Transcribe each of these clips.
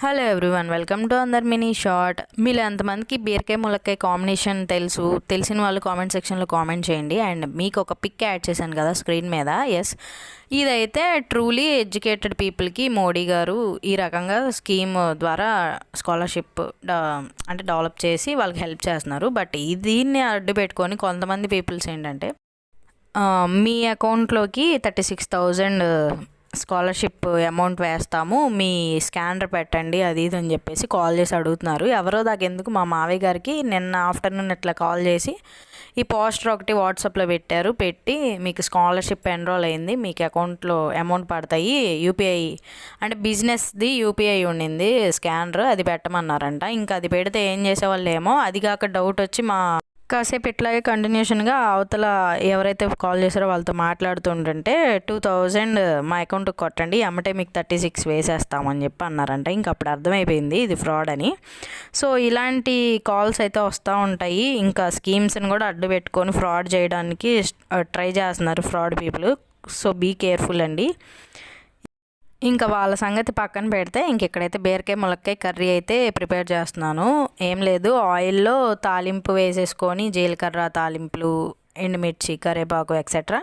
Hello everyone, welcome to another mini short. మీలో ఎంతమందికి బీరకాయ ములక్కాయ కాంబినేషన్ తెలిసిన వాళ్ళు కామెంట్ సెక్షన్లో కామెంట్ చేయండి. అండ్ మీకు ఒక పిక్ యాడ్ చేశాను కదా స్క్రీన్ మీద. ఎస్, ఇదైతే ట్రూలీ ఎడ్యుకేటెడ్ పీపుల్కి మోడీ గారు ఈ రకంగా స్కీమ్ ద్వారా స్కాలర్షిప్ అంటే డెవలప్ చేసి వాళ్ళకి హెల్ప్ చేస్తున్నారు. బట్ దీన్ని అడ్డు పెట్టుకొని కొంతమంది పీపుల్స్ ఏంటంటే మీ అకౌంట్లోకి 36,000 స్కాలర్షిప్ అమౌంట్ వేస్తాము, మీ స్కానర్ పెట్టండి అది ఇది అని చెప్పేసి కాల్ చేసి అడుగుతున్నారు. ఎవరో దాకెందుకు మా మావయ్య గారికి నిన్న ఆఫ్టర్నూన్ ఇట్లా కాల్ చేసి ఈ పోస్టర్ ఒకటి వాట్సాప్లో పెట్టి మీకు స్కాలర్షిప్ ఎన్రోల్ అయింది, మీకు అకౌంట్లో అమౌంట్ పడతాయి, యూపీఐ అంటే బిజినెస్ది యూపీఐ ఉండింది స్కానర్, అది పెట్టమన్నారంట. ఇంకా అది పెడితే ఏం చేసేవాళ్ళు ఏమో, అది కాక డౌట్ వచ్చి కాసేపు ఇట్లాగే కంటిన్యూషన్గా అవతల ఎవరైతే కాల్ చేశారో వాళ్ళతో మాట్లాడుతుంటే 2,000 మా అకౌంట్కి కొట్టండి, అమ్మటే మీకు 36 వేసేస్తామని చెప్పి అన్నారంట. ఇంక అప్పుడు అర్థమైపోయింది ఇది ఫ్రాడ్ అని. సో ఇలాంటి కాల్స్ అయితే వస్తూ ఉంటాయి. ఇంకా స్కీమ్స్ని కూడా అడ్డు పెట్టుకొని ఫ్రాడ్ చేయడానికి ట్రై చేస్తున్నారు fraud people. So be careful అండి. ఇంకా వాళ్ళ సంగతి పక్కన పెడితే ఇక్కడైతే బీరకాయ ములక్కాయ కర్రీ అయితే ప్రిపేర్ చేస్తున్నాను. ఏం లేదు, ఆయిల్లో తాలింపు వేసేసుకొని జీలకర్ర తాలింపులు, ఎండుమిర్చి, కరివేపాకు ఎక్సెట్రా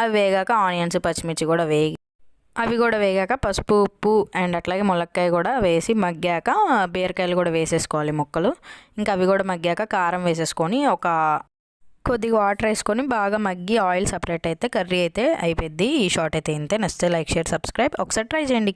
అవి వేగాక ఆనియన్స్ పచ్చిమిర్చి కూడా అవి కూడా వేగాక పసుపు ఉప్పు అండ్ అట్లాగే ములక్కాయ కూడా వేసి మగ్గాక బీరకాయలు కూడా వేసేసుకోవాలి ముక్కలు. ఇంకా అవి కూడా మగ్గాక కారం వేసేసుకొని కొద్దిగా వాటర్ వేసుకొని బాగా మగ్గి ఆయిల్ సపరేట్ అయితే కర్రీ అయితే అయిపోద్ది. ఈ షార్ట్ అయితే ఇంతే. నచ్చితే లైక్, షేర్, సబ్స్క్రైబ్. ఒకసారి ట్రై చేయండి.